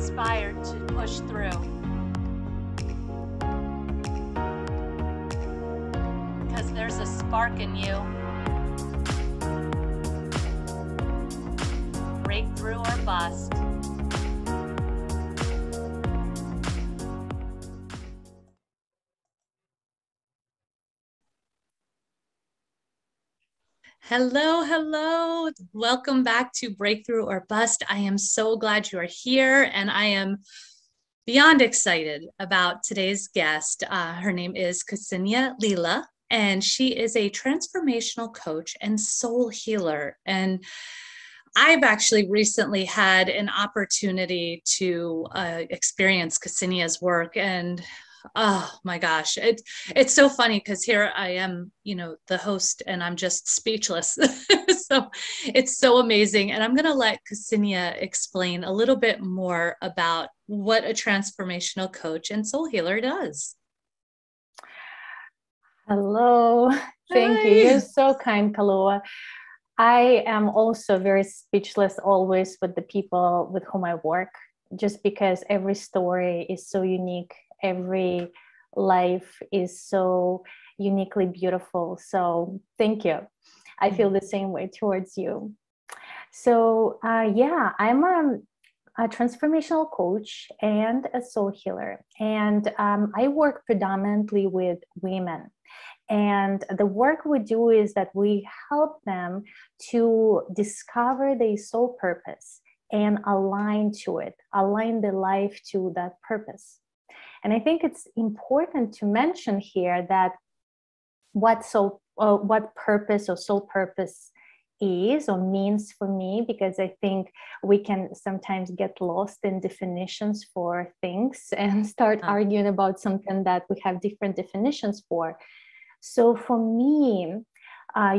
inspired to push through. Because there's a spark in you. Breakthrough or bust. Hello, hello. Welcome back to Breakthrough or Bust. I am so glad you are here, and I am beyond excited about today's guest. Her name is Ksenia Lila, and she is a transformational coach and soul healer. And I've actually recently had an opportunity to experience Ksenia's work, and oh my gosh, it's so funny because here I am, the host, and I'm just speechless. So it's so amazing. And I'm going to let Ksenia explain a little bit more about what a transformational coach and soul healer does. Hello. Thank you. You're so kind, Kalua. I am also very speechless always with the people with whom I work, just because every story is so unique. Every life is so uniquely beautiful. So thank you. I feel the same way towards you. So I'm a transformational coach and a soul healer. And I work predominantly with women. And the work we do is that we help them to discover their soul purpose and align to it, align their life to that purpose. And I think it's important to mention here that what purpose or soul purpose is or means for me, because I think we can sometimes get lost in definitions for things and start arguing about something that we have different definitions for. So for me,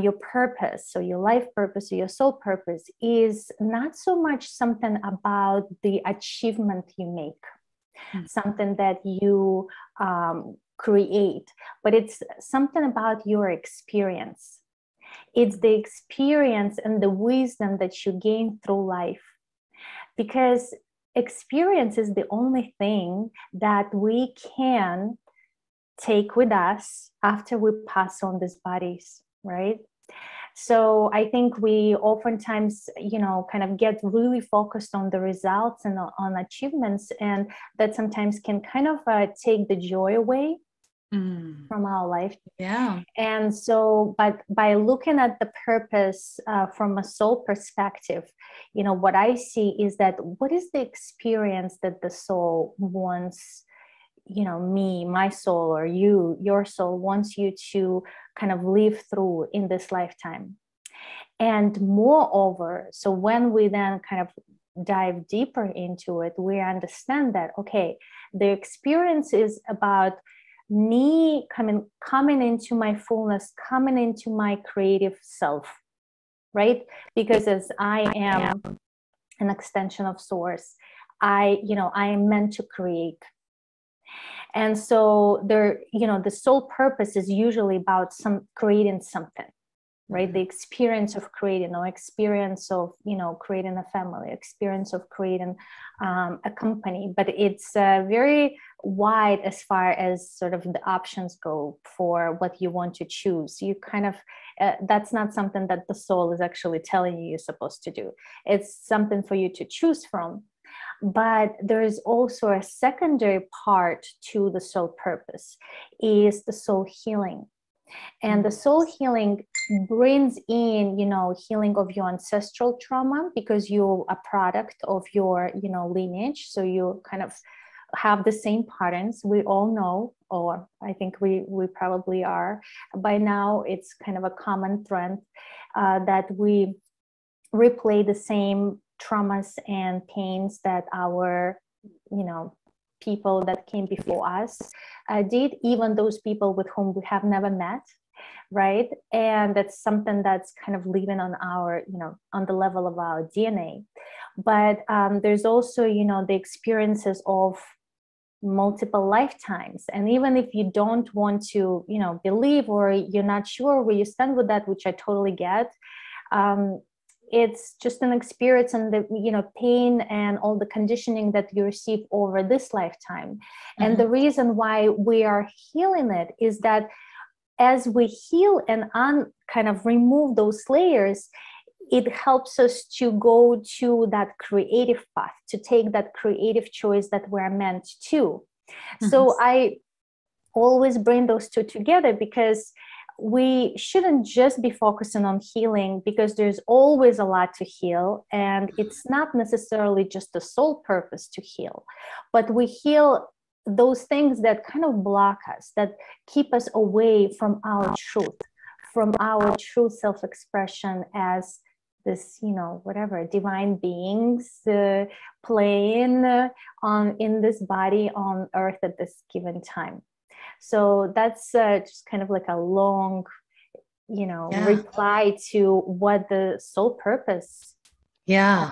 your purpose, so your life purpose or your soul purpose is not so much something about the achievement you make, something that you create, but it's something about your experience. It's the experience and the wisdom that you gain through life, because experience is the only thing that we can take with us after we pass on these bodies, right? So I think we oftentimes, kind of get really focused on the results and on achievements, and that sometimes can kind of take the joy away from our life. Yeah. And so, but by looking at the purpose from a soul perspective, what I see is that what is the experience that the soul wants, me, my soul, or you, your soul wants you to kind of live through in this lifetime. And moreover, so when we then kind of dive deeper into it, we understand that, okay, the experience is about me coming into my fullness, coming into my creative self, right? Because as I am an extension of source, I am meant to create. And so the soul purpose is usually about creating something, right? The experience of creating, or experience of, creating a family, experience of creating a company. But it's very wide as far as sort of the options go for what you want to choose. You kind of, that's not something that the soul is actually telling you you're supposed to do. It's something for you to choose from. But there is also a secondary part to the soul purpose, is the soul healing. And the soul healing brings in, healing of your ancestral trauma, because you're a product of your, lineage. So you kind of have the same patterns. We all know, or I think we probably are by now. It's kind of a common thread that we replay the same traumas and pains that our, people that came before us did, even those people with whom we have never met, right? And that's something that's kind of living on our, on the level of our DNA. But there's also, the experiences of multiple lifetimes. And even if you don't want to, believe, or you're not sure where you stand with that, which I totally get, it's just an experience, and the, you know, pain and all the conditioning that you receive over this lifetime. And the reason why we are healing it is that as we heal and kind of remove those layers, it helps us to go to that creative path, to take that creative choice that we're meant to. So I always bring those two together, because we shouldn't just be focusing on healing, because there's always a lot to heal, and it's not necessarily just the sole purpose to heal, but we heal those things that kind of block us, that keep us away from our truth, from our true self-expression as this, you know, whatever, divine beings playing in this body on earth at this given time. So that's just kind of like a long, you know, reply to what the sole purpose is.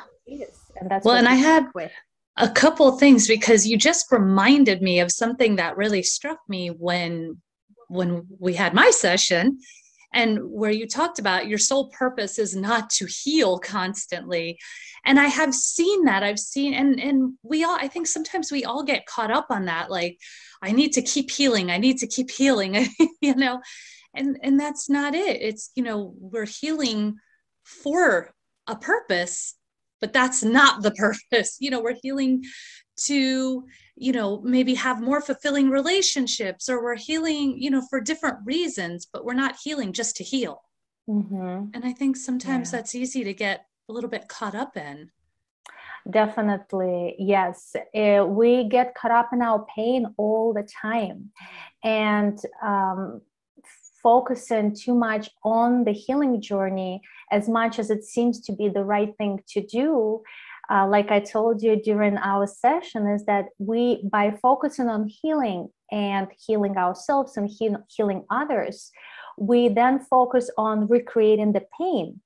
And that's well, and I had with a couple things, because you just reminded me of something that really struck me when we had my session, and where you talked about your sole purpose is not to heal constantly. And I have seen that. I've seen, and we all, I think sometimes we all get caught up on that. Like, I need to keep healing. I need to keep healing, you know, and that's not it. It's, you know, we're healing for a purpose, but that's not the purpose. You know, we're healing to, you know, maybe have more fulfilling relationships, or we're healing, you know, for different reasons, but we're not healing just to heal. And I think sometimes that's easy to get a little bit caught up in. Definitely, yes. We get caught up in our pain all the time, and focusing too much on the healing journey, as much as it seems to be the right thing to do. Like I told you during our session, is that we, by focusing on healing and healing ourselves and healing others, we then focus on recreating the pain,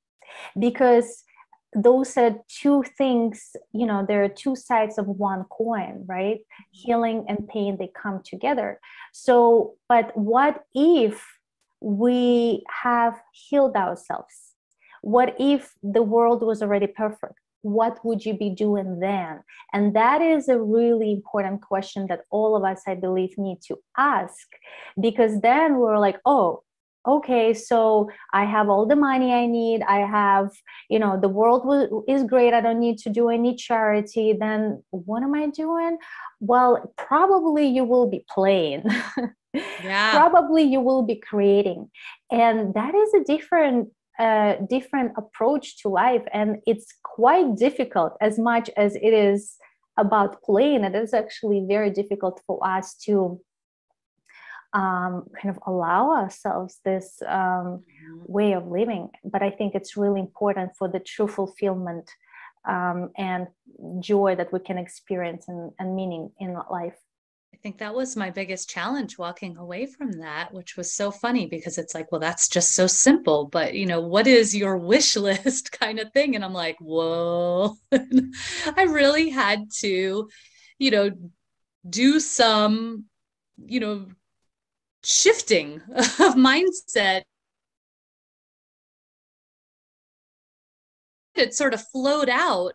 because those are two things, you know, there are two sides of one coin, right? Healing and pain, they come together. So, but what if we have healed ourselves? What if the world was already perfect? What would you be doing then? And that is a really important question that all of us, I believe, need to ask, because then we're like, oh, okay, so I have all the money I need. I have, you know, the world is great. I don't need to do any charity. Then what am I doing? Well, probably you will be playing. Probably you will be creating. And that is a different approach to life. And it's quite difficult. As much as it is about playing, it is actually very difficult for us to kind of allow ourselves this way of living. But I think it's really important for the true fulfillment and joy that we can experience and meaning in life. I think that was my biggest challenge, walking away from that, which was so funny, because it's like, well, that's just so simple, but you know, what is your wish list kind of thing? And I'm like, whoa. I really had to, you know, do some, you know, shifting of mindset. It sort of flowed out,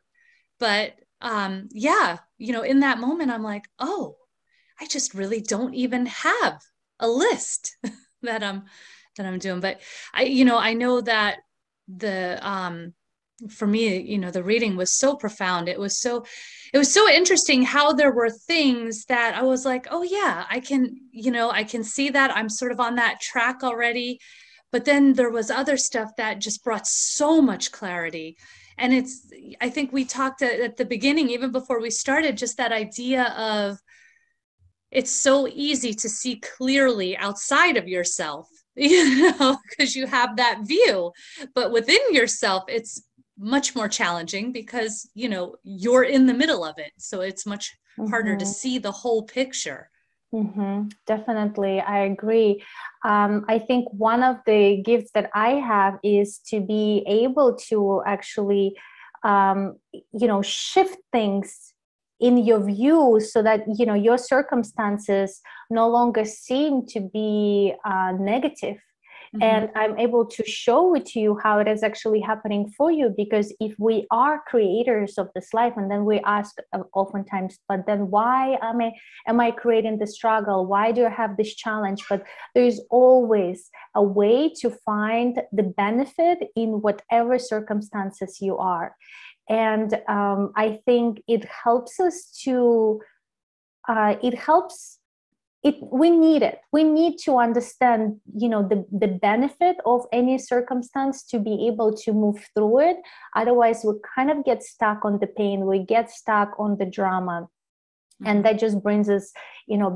but yeah, you know, in that moment, I'm like, oh, I just really don't even have a list that I'm doing. But you know, I know that for me, you know, the reading was so profound. It was so interesting how there were things that I was like, oh yeah, I can, you know, I can see that I'm sort of on that track already. But then there was other stuff that just brought so much clarity. And I think we talked at the beginning, even before we started, just that idea of, it's so easy to see clearly outside of yourself, you know, because you have that view. But within yourself, it's much more challenging, because, you know, you're in the middle of it. So it's much harder to see the whole picture. Definitely, I agree. I think one of the gifts that I have is to be able to actually, you know, shift things in your view, so that, you know, your circumstances no longer seem to be negative. And I'm able to show it to you how it is actually happening for you. Because if we are creators of this life, and then we ask oftentimes, but then why am I creating the struggle? Why do I have this challenge? But there's always a way to find the benefit in whatever circumstances you are. And I think it helps us to, we need it. We need to understand, the benefit of any circumstance to be able to move through it. Otherwise, we kind of get stuck on the pain. We get stuck on the drama. And that just brings us,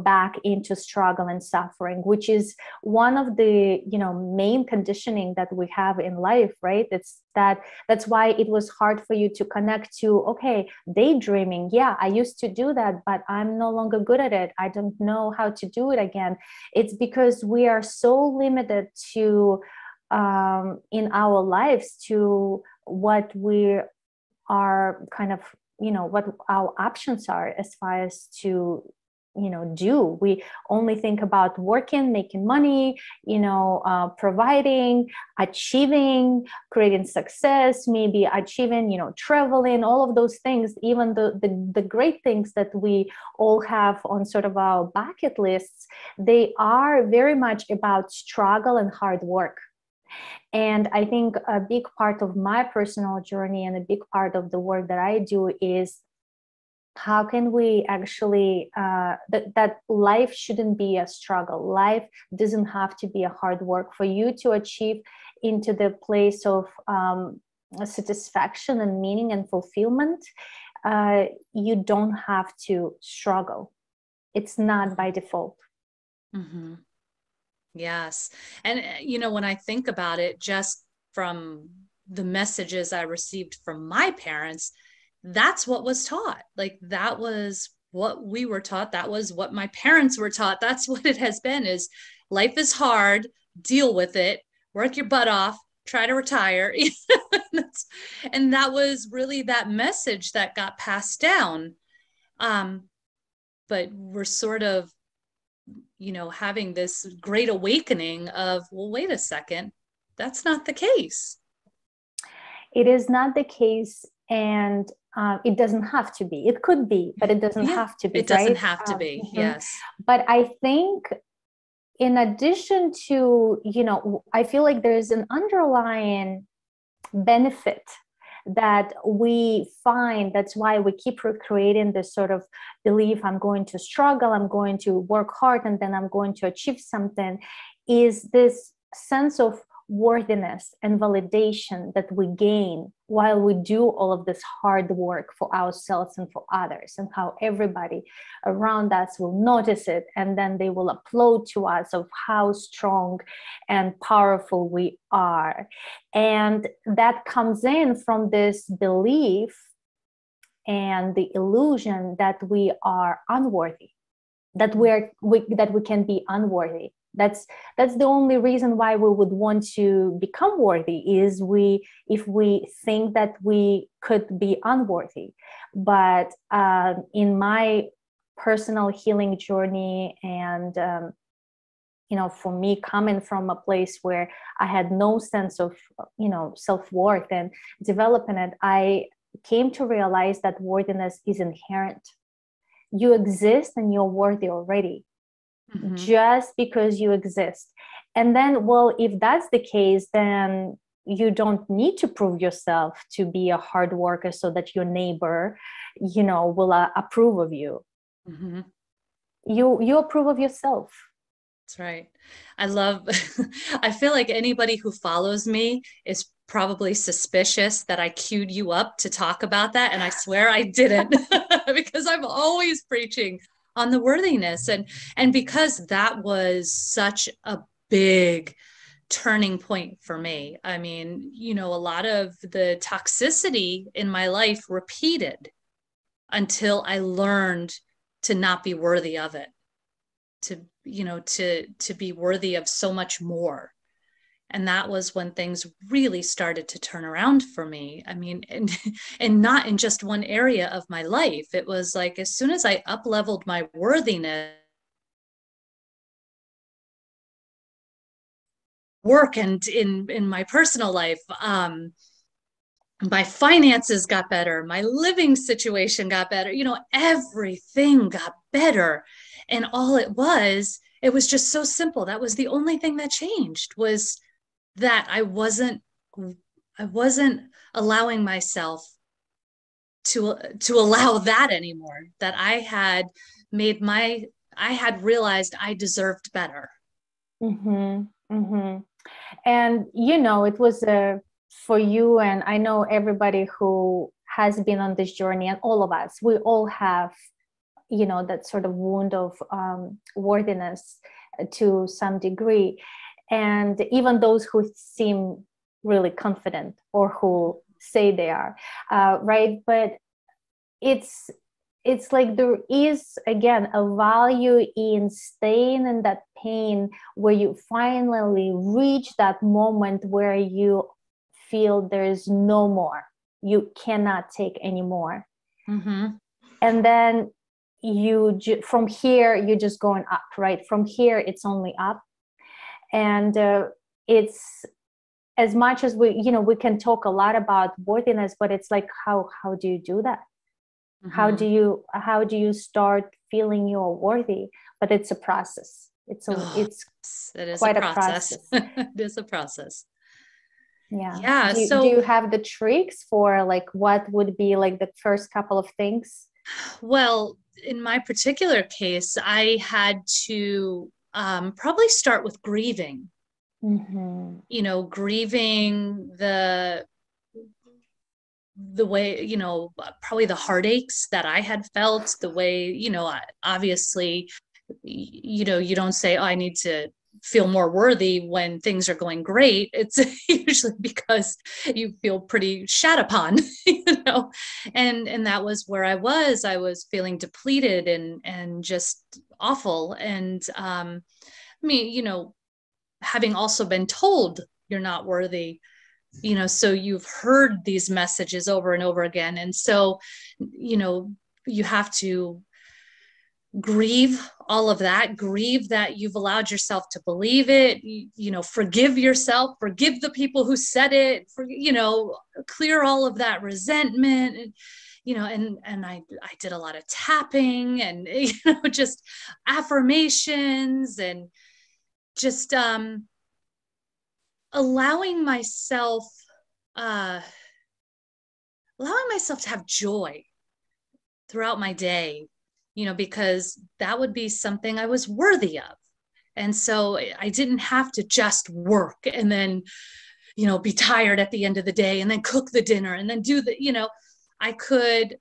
back into struggle and suffering, which is one of the, main conditioning that we have in life, right? That's why it was hard for you to connect to, okay, daydreaming. Yeah, I used to do that, but I'm no longer good at it. I don't know how to do it again. It's because we are so limited to, in our lives, to what we are kind of, what our options are as far as to, do. We only think about working, making money, providing, achieving, creating success, maybe achieving, traveling, all of those things, even the great things that we all have on sort of our bucket lists, they are very much about struggle and hard work. And I think a big part of my personal journey and a big part of the work that I do is how can we actually, that life shouldn't be a struggle. Life doesn't have to be a hard work. For you to achieve into the place of satisfaction and meaning and fulfillment, you don't have to struggle. It's not by default. Mm-hmm. Yes. And, when I think about it, just from the messages I received from my parents, that's what was taught. Like, that was what we were taught. That was what my parents were taught. That's what it has been, is life is hard, deal with it, work your butt off, try to retire. And that was really that message that got passed down. But we're sort of, having this great awakening of, well, wait a second, that's not the case. It is not the case. And it doesn't have to be. It could be, but it doesn't have to be. It doesn't have to be. Yes. But I think in addition to, I feel like there's an underlying benefit that we find. That's why we keep recreating this sort of belief, I'm going to struggle, I'm going to work hard, and then I'm going to achieve something, is this sense of worthiness and validation that we gain while we do all of this hard work for ourselves and for others, and how everybody around us will notice it, and then they will applaud to us of how strong and powerful we are. And that comes in from this belief and the illusion that we are unworthy, that we can be unworthy. That's the only reason why we would want to become worthy, is if we think that we could be unworthy. But in my personal healing journey, and for me, coming from a place where I had no sense of self-worth and developing it, I came to realize that worthiness is inherent. You exist and you're worthy already. Mm-hmm. Just because you exist. And then, well, if that's the case, then you don't need to prove yourself to be a hard worker so that your neighbor, will approve of you. Mm-hmm. You approve of yourself. That's right. I feel like anybody who follows me is probably suspicious that I queued you up to talk about that. And I swear I didn't, because I'm always preaching on the worthiness. And because that was such a big turning point for me. I mean, a lot of the toxicity in my life repeated until I learned to not be worthy of it, to be worthy of so much more. And that was when things really started to turn around for me. I mean, and not in just one area of my life. It was like, as soon as I up-leveled my worthiness, work and in my personal life. My finances got better, my living situation got better, everything got better. And all it was just so simple. That was the only thing that changed, was that I wasn't allowing myself to allow that anymore. That I had realized I deserved better. Mm-hmm. Mm-hmm. And it was for you, and I know everybody who has been on this journey, and all of us, we all have that sort of wound of worthiness to some degree. And even those who seem really confident or who say they are, right? But it's like there is, again, a value in staying in that pain, where you finally reach that moment where you feel there is no more, you cannot take anymore. Mm-hmm. And then from here you're just going up, right? From here it's only up. And it's, as much as we can talk a lot about worthiness, but it's like, how do you do that? Mm-hmm. How do you start feeling you're worthy? But it's a process. It's It is a quite a process. process. It is a process. Yeah. Yeah. Do So, you have the tricks for, like, what would be like the first couple of things? well, in my particular case, I had to probably start with grieving. Mm-hmm. Grieving the way, probably the heartaches that I had felt, the way, obviously, you don't say, oh, I need to feel more worthy when things are going great. It's usually because you feel pretty shat upon, and that was where I was feeling depleted and just awful. And I mean, having also been told you're not worthy, so you've heard these messages over and over again. And so, you have to grieve all of that, grieve that you've allowed yourself to believe it, forgive yourself, forgive the people who said it, clear all of that resentment. And I did a lot of tapping and, just affirmations, and just allowing myself uh to have joy throughout my day, because that would be something I was worthy of. And so I didn't have to just work and then, be tired at the end of the day and then cook the dinner and then I could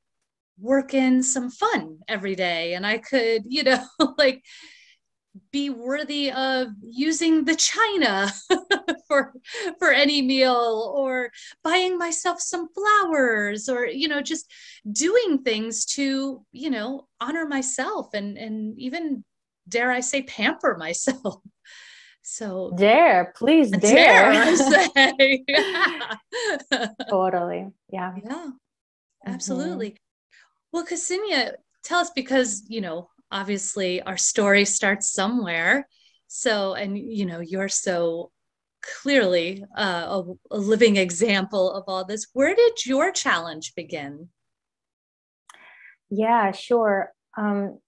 work in some fun every day, and I could, like, be worthy of using the china for any meal, or buying myself some flowers, or just doing things to honor myself, and even, dare I say, pamper myself. So Please dare dare. I say. Yeah. Totally. Yeah. Yeah, Mm-hmm. absolutely. Well, Ksenia, tell us, because, obviously our story starts somewhere. So, and, you're so clearly a living example of all this. Where did your challenge begin? Yeah, sure. You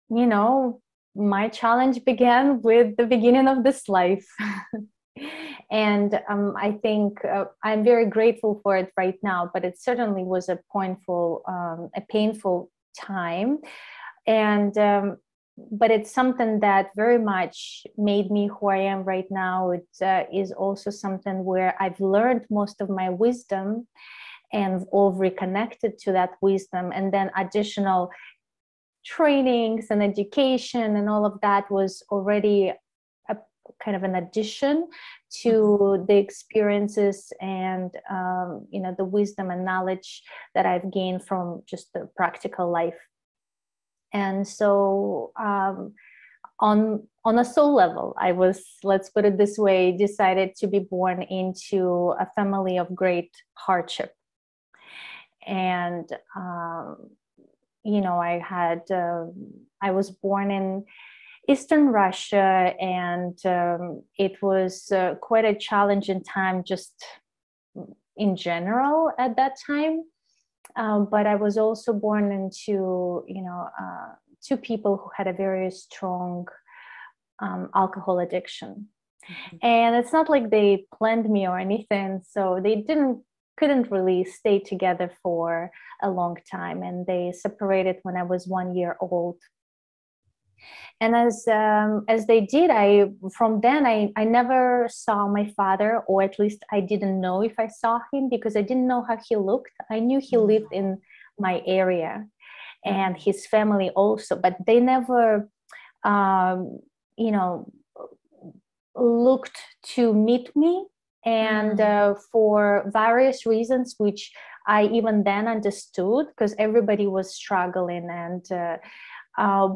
know, my challenge began with the beginning of this life. And I think I'm very grateful for it right now, but it certainly was a painful time. And but it's something that very much made me who I am right now. It is also something where I've learned most of my wisdom and all reconnected to that wisdom. And then additional trainings and education and all of that was already a kind of an addition to the experiences and the wisdom and knowledge that I've gained from just the practical life. And so on a soul level, I was, let's put it this way, decided to be born into a family of great hardship. And I was born Eastern Russia, and it was quite a challenging time just in general at that time. But I was also born into, two people who had a very strong alcohol addiction. Mm-hmm. And it's not like they planned me or anything. So they couldn't really stay together for a long time. And they separated when I was 1 year old. And as they did, from then I never saw my father, or at least I didn't know if I saw him, because I didn't know how he looked. I knew he lived in my area, and his family also, but they never, looked to meet me. And for various reasons, which I even then understood, because everybody was struggling. And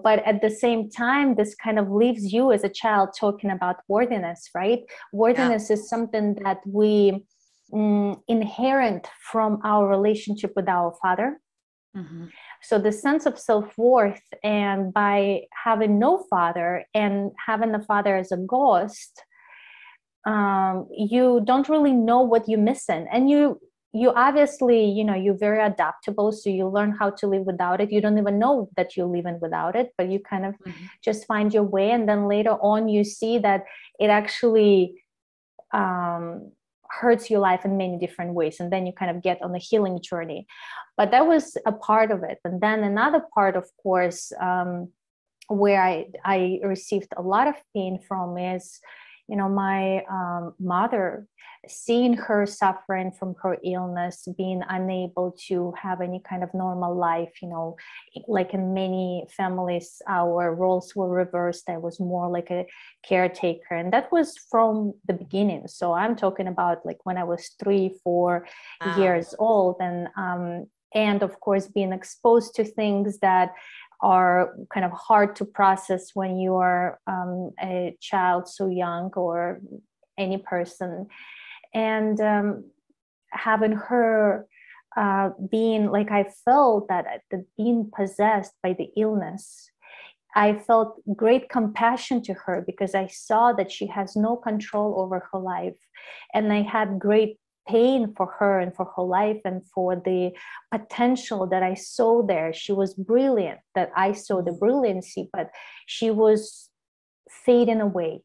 but at the same time, this kind of leaves you as a child talking about worthiness, right? Worthiness is something that we inherit from our relationship with our father. Mm-hmm. So the sense of self-worth, and by having no father and having the father as a ghost, you don't really know what you're missing. And you obviously, you're very adaptable, so you learn how to live without it. You don't even know that you're living without it, but you kind of just find your way. And then later on, you see that it actually hurts your life in many different ways. And then you kind of get on a healing journey. But that was a part of it. And then another part, of course, where I received a lot of pain from is, my mother, seeing her suffering from her illness, being unable to have any kind of normal life. Like in many families, our roles were reversed. I was more like a caretaker, and that was from the beginning. So I'm talking about like when I was 3-4 years old, and of course being exposed to things that are kind of hard to process when you are a child so young, or any person. And having her being like, I felt that being possessed by the illness, I felt great compassion to her, because I saw that she has no control over her life. And I had great pain for her and for her life, and for the potential that I saw there. She was brilliant, that I saw the brilliancy, but she was fading away.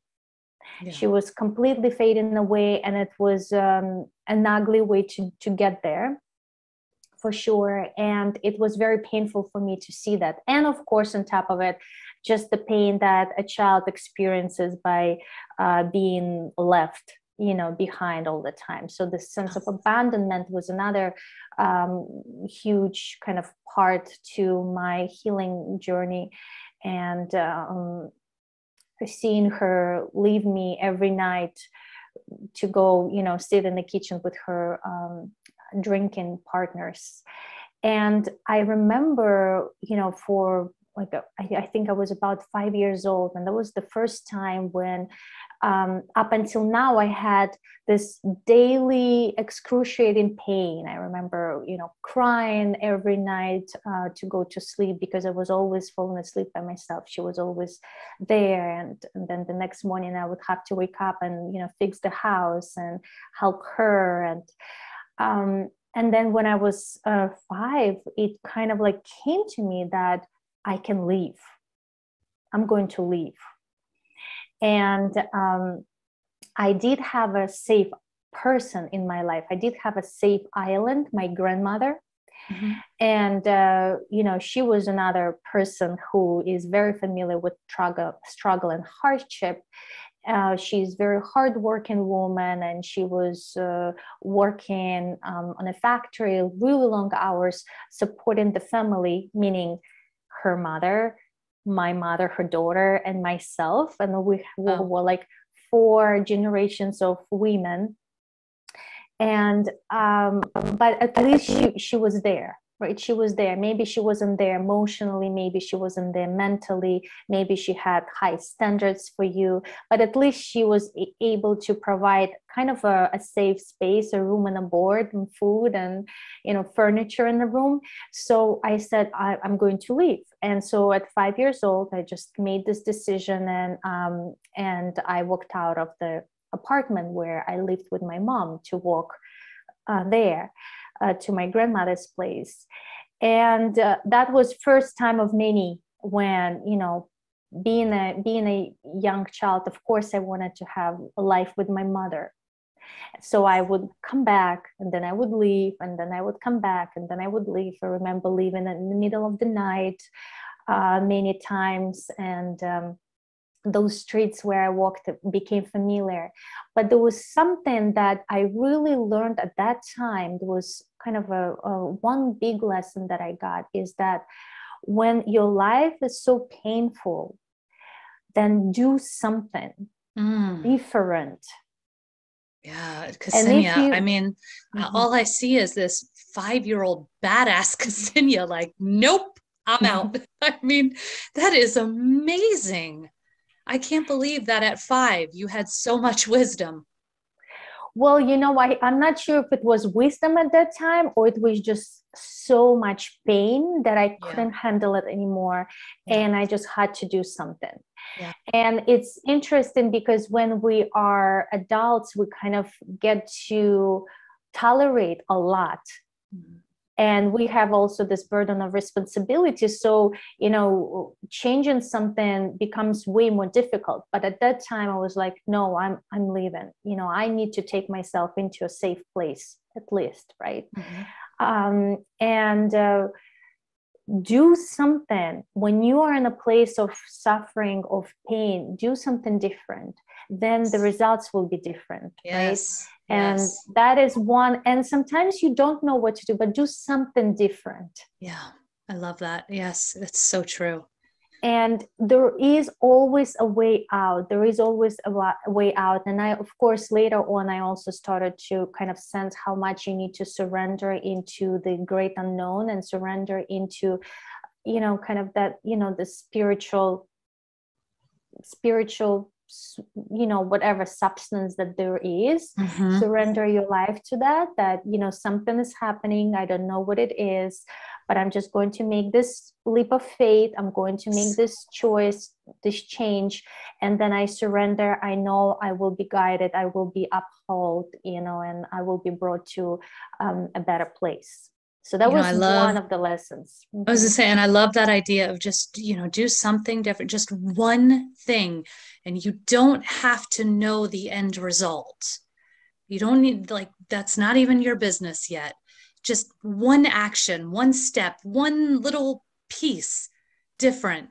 Yeah. She was completely fading away, and it was an ugly way to get there, for sure. And it was very painful for me to see that. And of course, on top of it, just the pain that a child experiences by being left behind all the time. So the sense of abandonment was another huge kind of part to my healing journey. And seeing her leave me every night to go, sit in the kitchen with her drinking partners. And I remember, for like, I think I was about 5 years old, and that was the first time when up until now I had this daily excruciating pain. I remember, crying every night to go to sleep, because I was always falling asleep by myself. She was always there. And then the next morning I would have to wake up and, fix the house and help her. And then when I was 5, it kind of like came to me that I can leave. I'm going to leave. And I did have a safe person in my life. I did have a safe island, my grandmother. Mm-hmm. And, she was another person who is very familiar with struggle and hardship. She's a very hardworking woman, and she was working on a factory, really long hours, supporting the family, meaning her mother, my mother, her daughter, and myself. And we were like 4 generations of women. And but at least she was there. right? She was there. Maybe she wasn't there emotionally, maybe she wasn't there mentally, maybe she had high standards for you, but at least she was able to provide kind of a safe space, a room and a board and food and, you know, furniture in the room. So I said, I'm going to leave. And so at 5 years old, I just made this decision, and I walked out of the apartment where I lived with my mom to walk there to my grandmother's place. And that was first time of many when, you know, being a young child, of course I wanted to have a life with my mother. So I would come back and then I would leave, and then I would come back and then I would leave. I remember leaving in the middle of the night many times, and those streets where I walked became familiar. But there was something that I really learned at that time. There was kind of a one big lesson that I got, is that when your life is so painful, then do something different. Yeah, And if Ksenia, you, I mean, all I see is this 5-year-old badass Ksenia, like, nope, I'm out. I mean, that is amazing. I can't believe that at 5 you had so much wisdom. well, you know, I'm not sure if it was wisdom at that time or it was just so much pain that I couldn't handle it anymore. And I just had to do something. Yeah. And it's interesting because when we are adults, we kind of get to tolerate a lot. And we have also this burden of responsibility. So, you know, changing something becomes way more difficult. But at that time I was like, no, I'm leaving. You know, I need to take myself into a safe place, at least, right? And do something. When you are in a place of suffering, of pain, do something different. Then the results will be different, right? And that is one. And sometimes you don't know what to do, but do something different. Yeah, I love that. Yes, that's so true. And there is always a way out. There is always a way out. And I, of course, later on, I also started to kind of sense how much you need to surrender into the great unknown and surrender into, you know, kind of that, you know, the spiritual, you know, whatever substance that there is, surrender your life to that, you know, something is happening. I don't know what it is, but I'm just going to make this leap of faith. I'm going to make this choice, this change. And then I surrender. I know I will be guided. I will be upheld, you know, and I will be brought to a better place. So that was one of the lessons. I was just saying, and I love that idea of just, you know, do something different, just one thing. And you don't have to know the end result. You don't need, like, that's not even your business yet. Just one action, one step, one little piece different.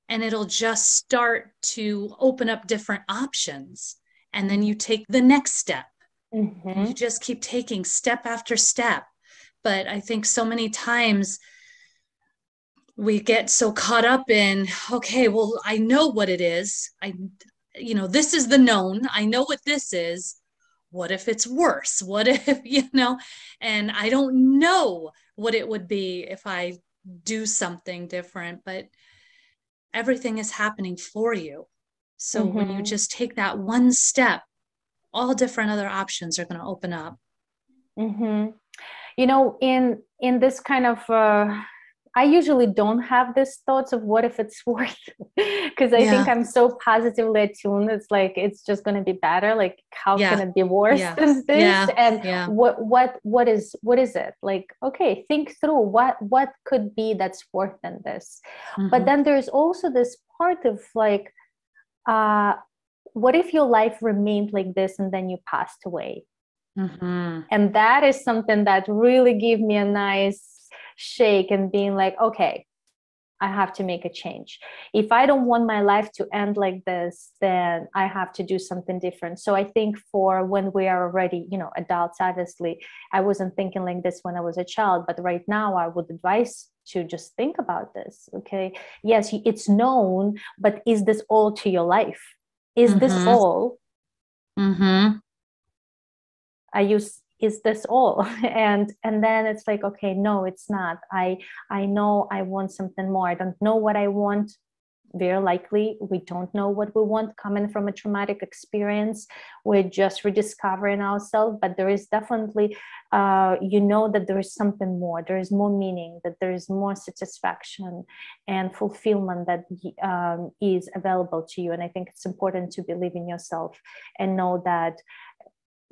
And it'll just start to open up different options. And then you take the next step. And you just keep taking step after step. But I think so many times we get so caught up in, okay, well, I know what it is. You know, this is the known. I know what this is. What if it's worse? What if, you know, and I don't know what it would be if I do something different, but everything is happening for you. So when you just take that one step, all different other options are going to open up. You know, in this kind of I usually don't have these thoughts of what if it's worth, because I think I'm so positively attuned. It's like, it's just going to be better. Like, how can it be worse than this? And what is it? Like, okay, think through what could be that's worse than this. But then there's also this part of like, what if your life remained like this and then you passed away? And that is something that really gave me a nice shake and being like, okay, I have to make a change. If I don't want my life to end like this, then I have to do something different. So I think for when we are already, you know, adults, obviously, I wasn't thinking like this when I was a child, but right now I would advise to just think about this. Okay. Yes, it's known, but is this all to your life? Is this all? Are you is this all? And then it's like, okay, no, it's not. I know I want something more. I don't know what I want. Very likely we don't know what we want coming from a traumatic experience. We're just rediscovering ourselves, but there is definitely that there is something more, there is more meaning, that there is more satisfaction and fulfillment that is available to you. And I think it's important to believe in yourself and know that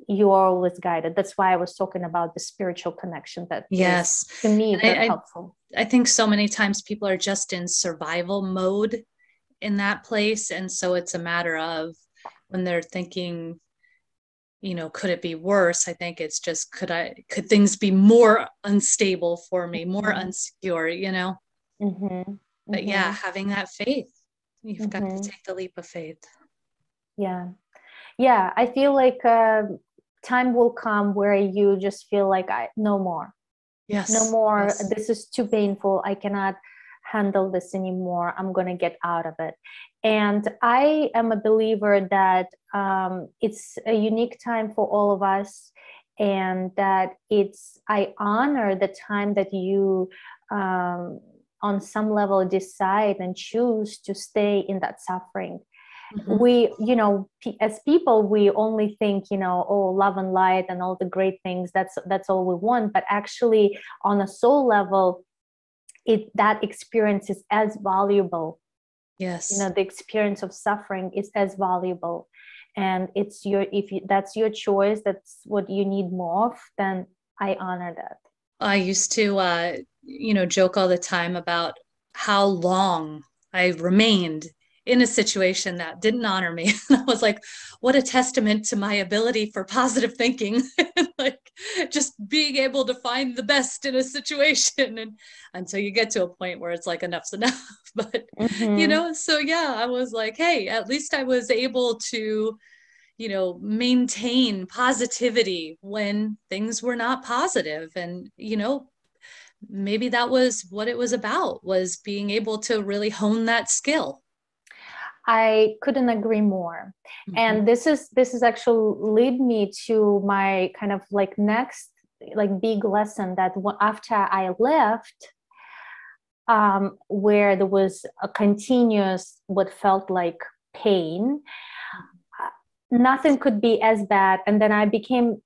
you are always guided. That's why I was talking about the spiritual connection. That Yes. is, to me, very helpful. I think so many times people are just in survival mode in that place. And so it's a matter of when they're thinking, could it be worse? I think it's just, could things be more unstable for me, more unsecure, But yeah, having that faith, you've got to take the leap of faith. Yeah. I feel like time will come where you just feel like no more. Yes. No more. Yes. This is too painful. I cannot handle this anymore. I'm going to get out of it. And I am a believer that it's a unique time for all of us, and that I honor the time that you on some level decide and choose to stay in that suffering. We, as people, we only think, oh, love and light and all the great things, that's all we want. But actually, on a soul level, that experience is as valuable. Yes. The experience of suffering is as valuable. And that's your choice, that's what you need more of, then I honor that. I used to, joke all the time about how long I remained in a situation that didn't honor me. And I was like, what a testament to my ability for positive thinking, like just being able to find the best in a situation. And until you get to a point where it's like, enough's enough. But, so yeah, I was like, hey, at least I was able to, maintain positivity when things were not positive. And, maybe that was what it was about, was being able to really hone that skill. I couldn't agree more. And this is actually lead me to my kind of like next like big lesson, that after I left, where there was a continuous what felt like pain, nothing could be as bad. And then I became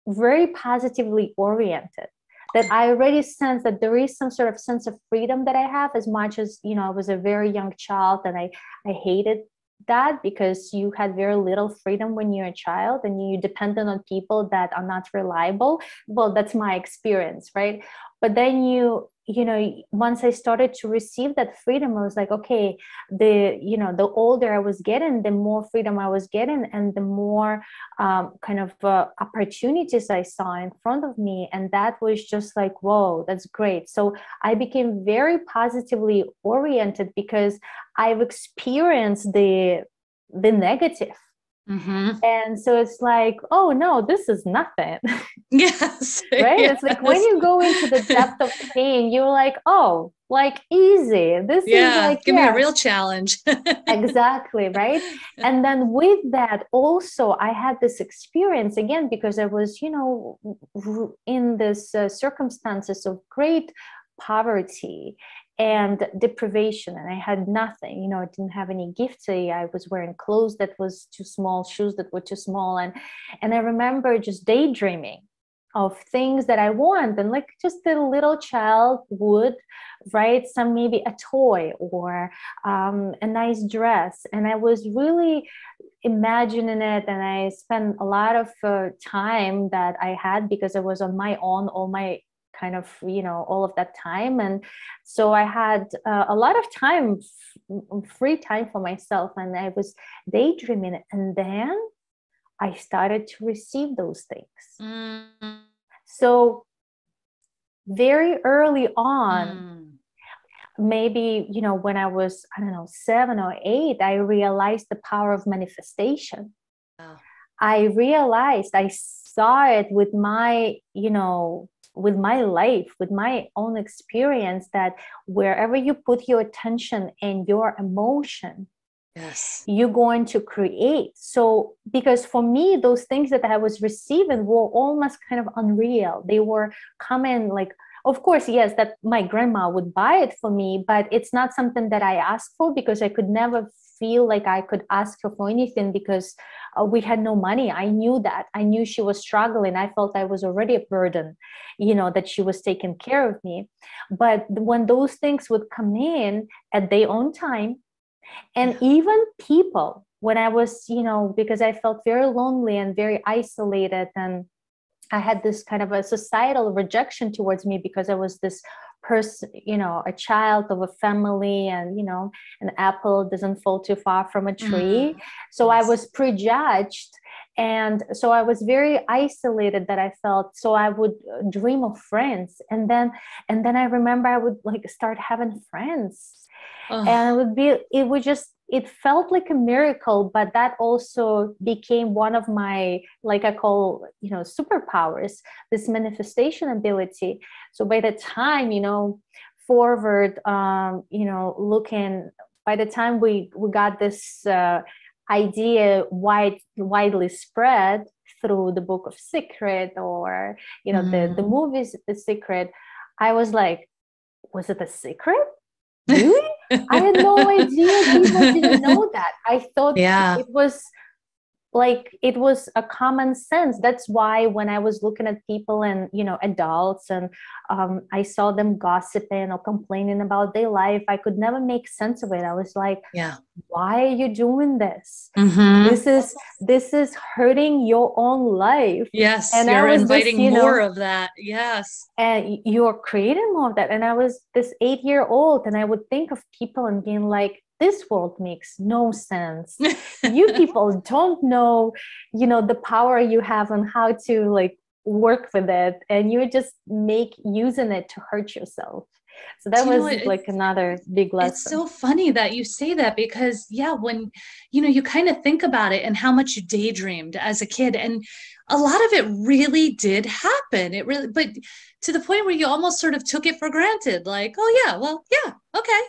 very positively oriented, that I already sense that there is some sort of sense of freedom that I have, as much as, I was a very young child, and I hated that, because you had very little freedom when you're a child and you dependent on people that are not reliable. Well, that's my experience, right? But then once I started to receive that freedom, I was like, okay, the older I was getting, the more freedom I was getting, and the more opportunities I saw in front of me. And that was just like, whoa, that's great. So I became very positively oriented, because I've experienced the negative. And so it's like, oh no, this is nothing. Yes. Right? Yes. It's like when you go into the depth of pain, you're like, oh, like easy. This is like, give me a real challenge. Exactly, right? And then with that also, I had this experience again, because I was, in this circumstances of great poverty and deprivation, and I had nothing. I didn't have any gifts. I was wearing clothes that was too small, shoes that were too small, and I remember just daydreaming of things that I want, and like just a little child would, right? Some, maybe a toy or a nice dress, and I was really imagining it, and I spent a lot of time that I had, because I was on my own, all my kind of, all of that time. And so I had a lot of time, free time for myself, and I was daydreaming. And then I started to receive those things. So very early on, maybe, when I was, I don't know, 7 or 8, I realized the power of manifestation. Wow. I realized, I saw it with my, with my life, with my own experience, that wherever you put your attention and your emotion, Yes. you're going to create. So, because for me, those things that I was receiving were almost kind of unreal. They were coming like, of course, yes, that my grandma would buy it for me, but it's not something that I asked for, because I could never feel like I could ask her for anything, because we had no money. I knew that. I knew she was struggling. I felt I was already a burden, that she was taking care of me. But when those things would come in at their own time, and even people, when I was, because I felt very lonely and very isolated, and I had this kind of a societal rejection towards me, because I was this person, a child of a family, and, an apple doesn't fall too far from a tree. So I was prejudged. And so I was very isolated, that I felt. So I would dream of friends. And then I remember I would like start having friends. And it felt like a miracle, but that also became one of my, like I call, superpowers, this manifestation ability. So by the time, forward, looking, by the time we got this idea widely spread through the book of Secret, or, the movies, The Secret, I was like, was it a secret? Really? I had no idea people didn't know that. I thought it was a common sense. That's why when I was looking at people and, adults, and I saw them gossiping or complaining about their life, I could never make sense of it. I was like, why are you doing this? This is hurting your own life. Yes. And you're inviting more of that. Yes. And you're creating more of that. And I was this 8-year-old, and I would think of people and being like, this world makes no sense. You people don't know, the power you have on how to like work with it, and you're just using it to hurt yourself. So that was like another big lesson. It's so funny that you say that, because when you kind of think about it and how much you daydreamed as a kid, and a lot of it really did happen. It really, but to the point where you almost sort of took it for granted, like, oh yeah, well, yeah, okay.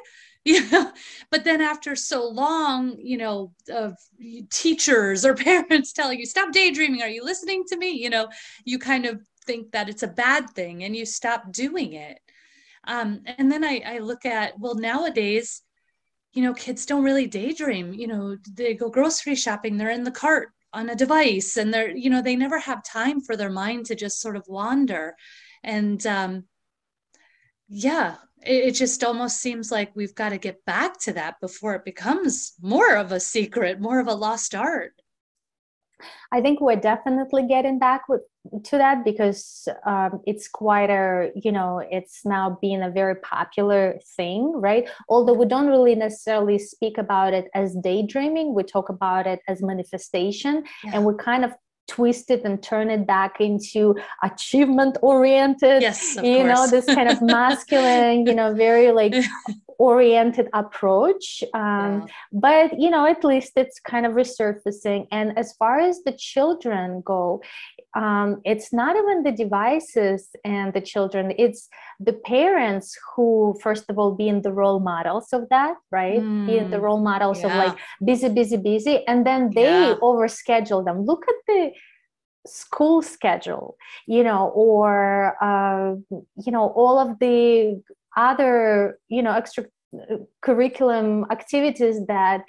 But then after so long, of teachers or parents telling you, stop daydreaming, are you listening to me? You kind of think that it's a bad thing, and you stop doing it. And then I look at, well, nowadays, kids don't really daydream. They go grocery shopping, they're in the cart on a device, and they never have time for their mind to just sort of wander. And it just almost seems like we've got to get back to that before it becomes more of a secret, more of a lost art. I think we're definitely getting back to that, because it's quite it's now being a very popular thing, right? Although we don't really necessarily speak about it as daydreaming, we talk about it as manifestation, and we kind of twist it and turn it back into achievement oriented, this kind of masculine, very like oriented approach. But at least it's kind of resurfacing. And as far as the children go, it's not even the devices and the children, it's the parents who, first of all, being the role models of that, right? Being the role models of like busy, and then they overschedule them. Look at the school schedule, or all of the other extra curriculum activities that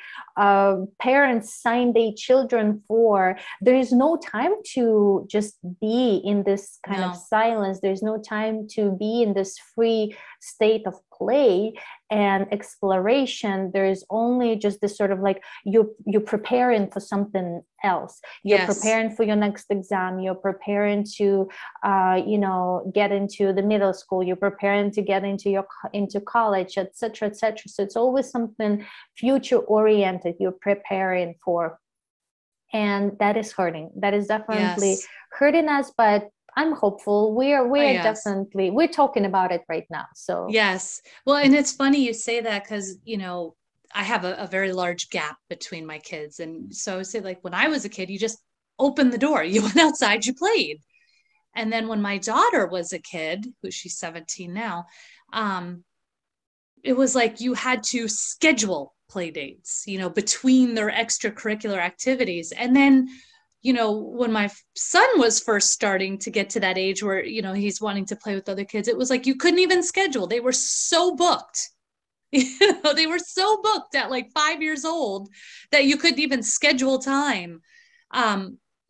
parents sign their children for. There is no time to just be in this kind of silence. There's no time to be in this free state of play and exploration. There is only just this sort of like you're preparing for something else. You're preparing for your next exam. You're preparing to get into the middle school. You're preparing to get into college, etc., etc. So it's always something future oriented you're preparing for, and that is hurting. That is definitely hurting us, but I'm hopeful. We're definitely, we're talking about it right now. So well, and it's funny you say that, because I have a very large gap between my kids, and so I would say, like, when I was a kid, you just opened the door, you went outside, you played. And then when my daughter was a kid, who she's 17 now, it was like you had to schedule play dates, between their extracurricular activities. And then, when my son was first starting to get to that age where, he's wanting to play with other kids, it was like you couldn't even schedule. They were so booked. They were so booked at like 5 years old that you couldn't even schedule time.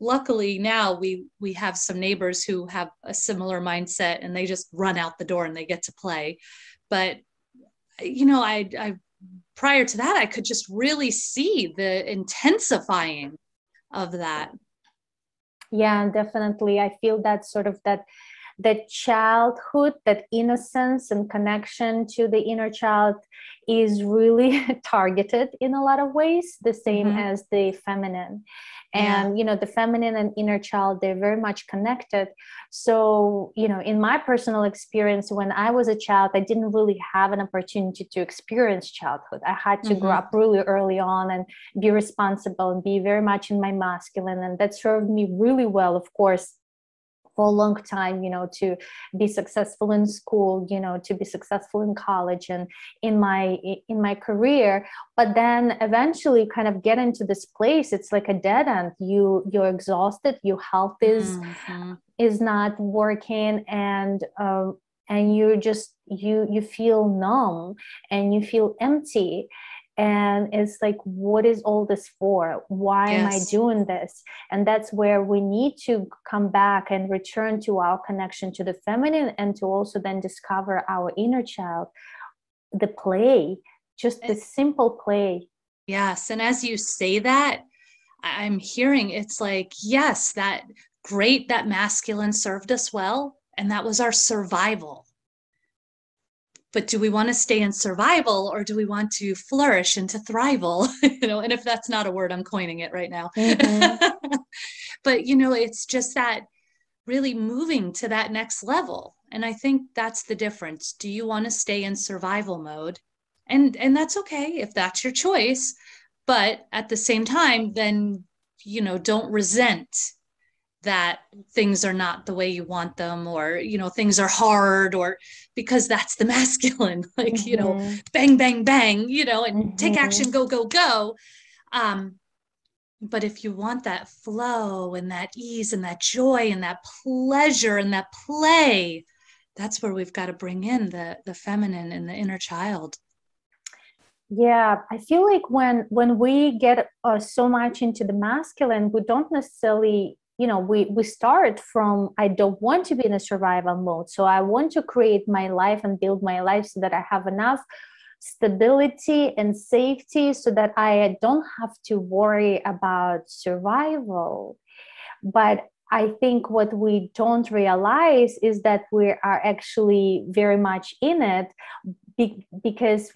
Luckily now we have some neighbors who have a similar mindset, and they just run out the door and they get to play. But I prior to that, I could just really see the intensifying of that. Yeah, definitely. I feel that sort of that childhood, that innocence and connection to the inner child is really targeted in a lot of ways, the same as the feminine. And, the feminine and inner child, they're very much connected. So, in my personal experience, when I was a child, I didn't really have an opportunity to experience childhood. I had to grow up really early on and be responsible and be very much in my masculine. And that served me really well, of course, for a long time, to be successful in school, to be successful in college and in my career. But then eventually kind of get into this place, it's like a dead end. You're exhausted, your health is not working, and you're just, you feel numb and you feel empty. And it's like, what is all this for? Why am I doing this? And that's where we need to come back and return to our connection to the feminine, and to also then discover our inner child, the play, just the simple play. Yes. And as you say that, I'm hearing it's like, yes, that great, that masculine served us well. And that was our survival. But do we want to stay in survival, or do we want to flourish into thrival? And if that's not a word, I'm coining it right now. But, it's just that really moving to that next level. And I think that's the difference. Do you want to stay in survival mode? And that's okay if that's your choice. But at the same time, then, don't resent that things are not the way you want them, or things are hard, or because that's the masculine, like bang bang bang, and take action, go go go. But if you want that flow and that ease and that joy and that pleasure and that play, that's where we've got to bring in the feminine and the inner child. Yeah, I feel like when we get so much into the masculine, we don't necessarily, we start from, I don't want to be in a survival mode. So I want to create my life and build my life so that I have enough stability and safety so that I don't have to worry about survival. But I think what we don't realize is that we are actually very much in it because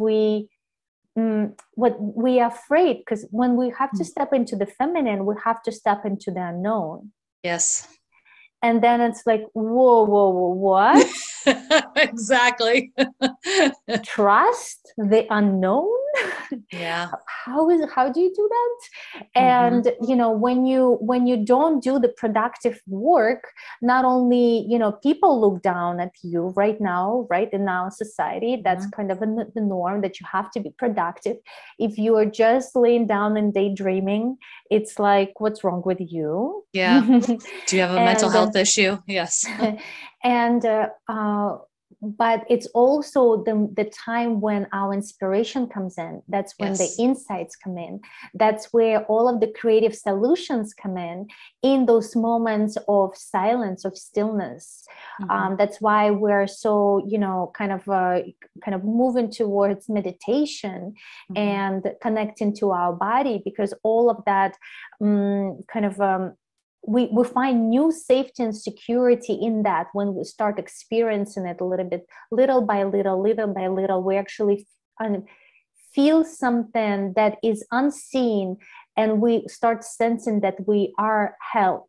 what we are afraid, because when we have to step into the feminine, we have to step into the unknown. Yes. And then it's like, whoa, what? Exactly. Trust the unknown? Yeah. How do you do that? And when you don't do the productive work, not only people look down at you right now, right, in our society. That's kind of the norm, that you have to be productive. If you are just laying down and daydreaming, it's like, what's wrong with you? Yeah. Do you have a mental health issue? Yes. And but it's also the time when our inspiration comes in. That's when the insights come in. That's where all of the creative solutions come in those moments of silence, of stillness. That's why we're so, kind of moving towards meditation and connecting to our body, because all of that we find new safety and security in that when we start experiencing it a little bit, little by little, we actually feel something that is unseen, and we start sensing that we are held.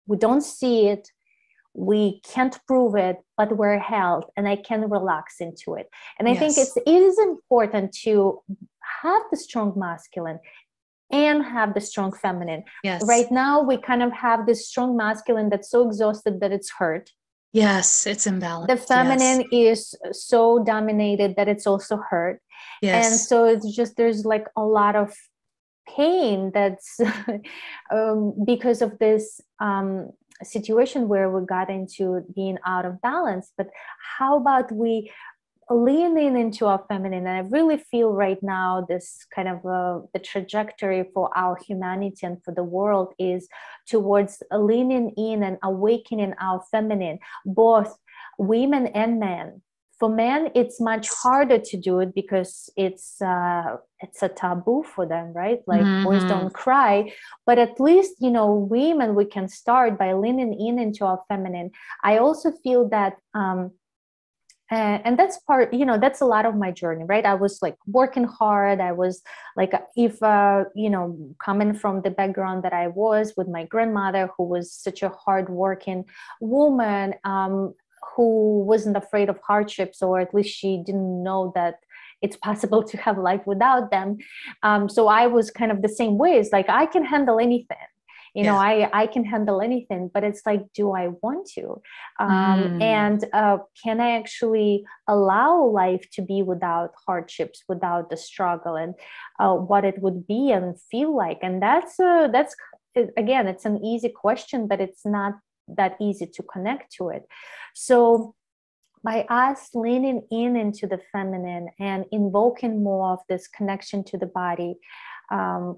We don't see it, we can't prove it, but we're held, and I can relax into it. And I think it is important to have the strong masculine and have the strong feminine. Yes. Right now, we kind of have this strong masculine that's so exhausted that it's hurt. Yes, it's imbalanced. The feminine is so dominated that it's also hurt. And Yes. so it's just, there's like a lot of pain that's because of this situation where we got into being out of balance. But how about we leaning into our feminine? And I really feel right now this kind of the trajectory for our humanity and for the world is towards leaning in and awakening our feminine, both women and men. For men, it's much harder to do it because it's a taboo for them, right? Like boys don't cry, but at least, you know, women, we can start by leaning in into our feminine. I also feel that and that's part, you know, that's a lot of my journey, right? I was like working hard. I was like, if you know, coming from the background that I was with my grandmother, who was such a hardworking woman, who wasn't afraid of hardships, or at least she didn't know that it's possible to have life without them. So I was kind of the same way. It's like, I can handle anything. You know, I can handle anything, but it's like, do I want to? And can I actually allow life to be without hardships, without the struggle, and what it would be and feel like? And that's again, it's an easy question, but it's not that easy to connect to it. So by us leaning in into the feminine and invoking more of this connection to the body,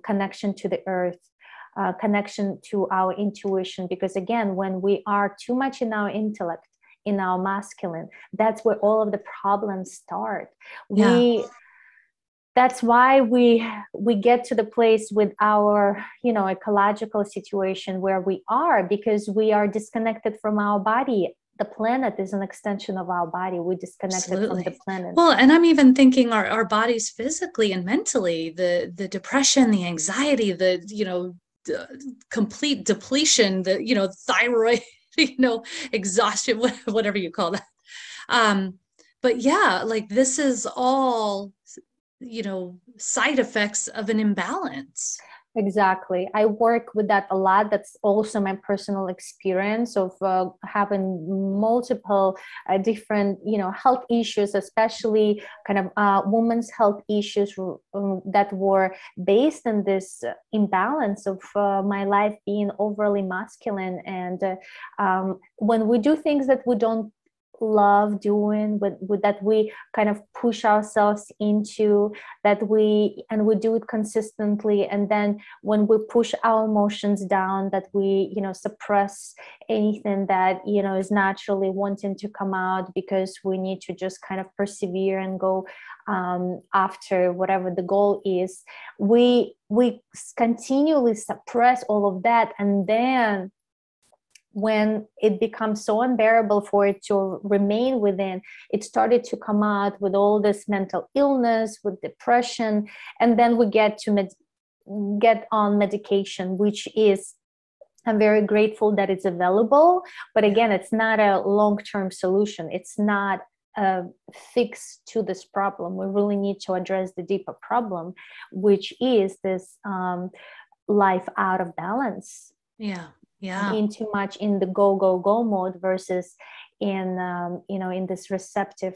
connection to the earth, connection to our intuition, because again, when we are too much in our intellect, in our masculine, that's where all of the problems start. That's why we get to the place with our, you know, ecological situation where we are, because we are disconnected from our body. The planet is an extension of our body. We disconnected from the planet. Well, and I'm even thinking our bodies physically and mentally, the depression, the anxiety, the, you know, complete depletion, the, you know, thyroid, you know, exhaustion, whatever you call that. But yeah, like this is all, you know, side effects of an imbalance. Exactly. I work with that a lot. That's also my personal experience of having multiple different, you know, health issues, especially kind of women's health issues that were based on this imbalance of my life being overly masculine. And when we do things that we don't love doing, with that we kind of push ourselves into, that we do it consistently, and then when we push our emotions down, that we, you know, suppress anything that, you know, is naturally wanting to come out, because we need to just kind of persevere and go after whatever the goal is, we continually suppress all of that. And then when it becomes so unbearable for it to remain within, it started to come out with all this mental illness, with depression. And then we get on medication, which is, I'm very grateful that it's available. But again, it's not a long-term solution. It's not a fix to this problem. We really need to address the deeper problem, which is this life out of balance. Being too much in the go mode versus in you know, in this receptive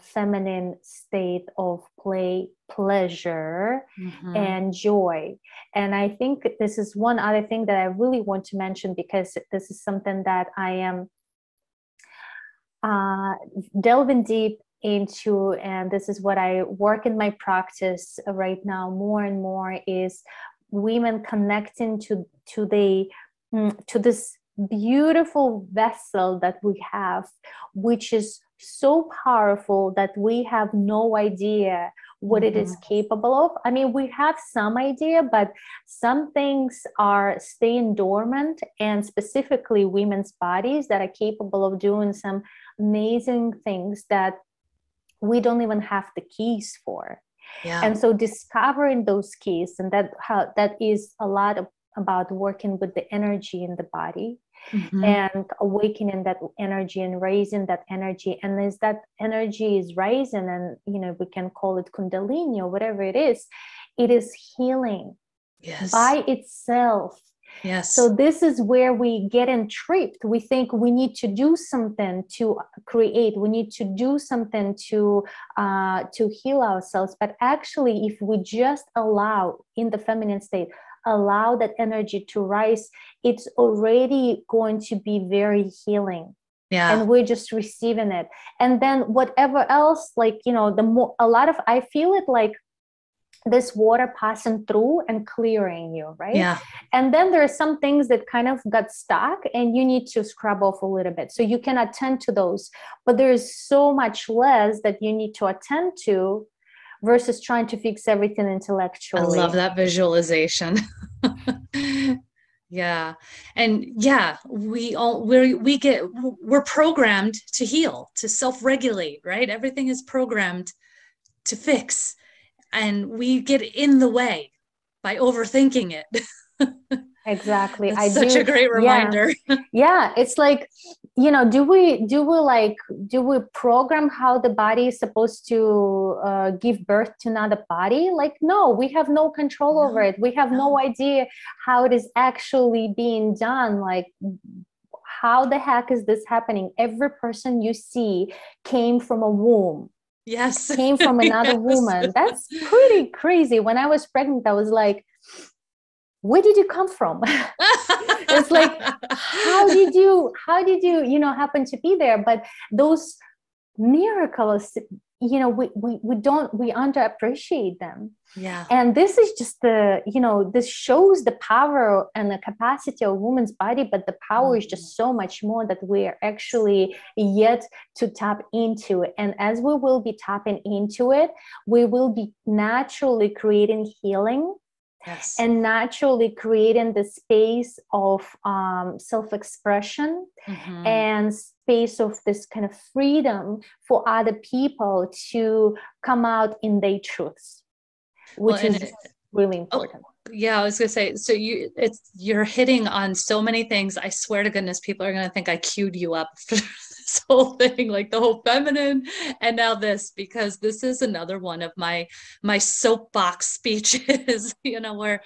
feminine state of play, pleasure, and joy. And I think this is one other thing that I really want to mention, because this is something that I am delving deep into, and this is what I work in my practice right now more and more, is women connecting to this beautiful vessel that we have, which is so powerful that we have no idea what it is capable of. I mean, we have some idea, but some things are staying dormant, and specifically women's bodies that are capable of doing some amazing things that we don't even have the keys for. And so discovering those keys, and that is a lot about working with the energy in the body, and awakening that energy and raising that energy. And as that energy is rising, and, you know, we can call it Kundalini or whatever it is healing by itself. Yes. So this is where we get entrapped. We think we need to do something to create. We need to do something to heal ourselves. But actually, if we just allow in the feminine state, allow that energy to rise, it's already going to be very healing. Yeah. And we're just receiving it. And then whatever else, like, you know, a lot of, I feel it like this water passing through and clearing you, right? Yeah. And then there are some things that kind of got stuck and you need to scrub off a little bit. So you can attend to those, but there's so much less that you need to attend to versus trying to fix everything intellectually. I love that visualization. Yeah. And yeah, we're programmed to heal, to self-regulate, right? Everything is programmed to fix, and we get in the way by overthinking it. Exactly. That's such a great reminder. Yeah. It's like, you know, do we program how the body is supposed to give birth to another body? Like, no, we have no control over it. We have no idea how it is actually being done. Like, how the heck is this happening? Every person you see came from a womb. Yes. Came from another woman. That's pretty crazy. When I was pregnant, I was like, where did you come from? It's like, how did you, you know, happen to be there? But those miracles, you know, we underappreciate them. Yeah. And this is just this shows the power and the capacity of a woman's body, but the power is just so much more that we are actually yet to tap into it. And as we will be tapping into it, we will be naturally creating healing. Yes. And naturally creating the space of self-expression and space of this kind of freedom for other people to come out in their truths, which is really important. Yeah, I was gonna say, so you're hitting on so many things. I swear to goodness, people are gonna think I queued you up for this whole thing, like the whole feminine, and now this, because this is another one of my soapbox speeches. You know, where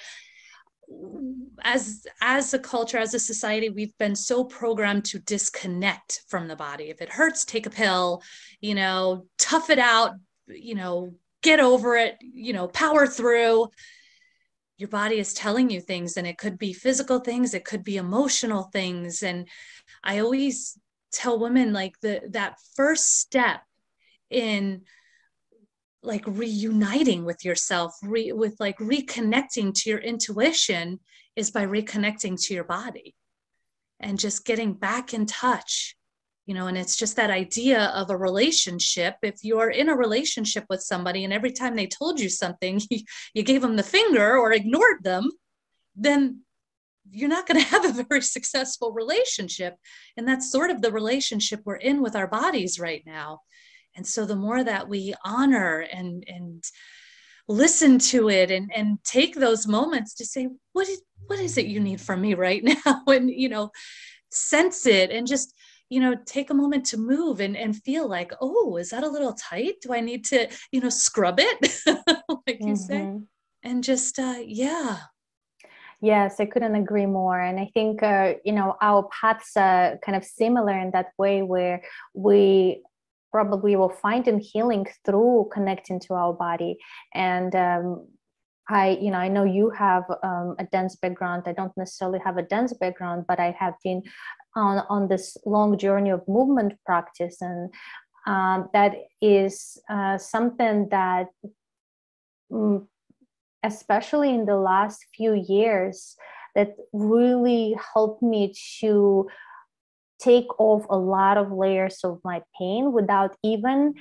as a culture, as a society, we've been so programmed to disconnect from the body. If it hurts, take a pill. You know, tough it out. You know, get over it. You know, power through. Your body is telling you things, and it could be physical things, it could be emotional things. And I always tell women, like, that first step in like reuniting with yourself, with like reconnecting to your intuition, is by reconnecting to your body and just getting back in touch. You know, and it's just that idea of a relationship. If you're in a relationship with somebody and every time they told you something, you gave them the finger or ignored them, then you're not going to have a very successful relationship. And that's sort of the relationship we're in with our bodies right now. And so the more that we honor and listen to it and take those moments to say, what is it you need from me right now? And, you know, sense it and just, you know, take a moment to move and feel like, oh, is that a little tight? Do I need to, you know, scrub it? Like you say, and just, yeah. Yes, I couldn't agree more. And I think, you know, our paths are kind of similar in that way, where we probably will find in healing through connecting to our body. And I know you have a dance background. I don't necessarily have a dance background, but I have been on this long journey of movement practice. And that is something that, especially in the last few years, that really helped me to take off a lot of layers of my pain without even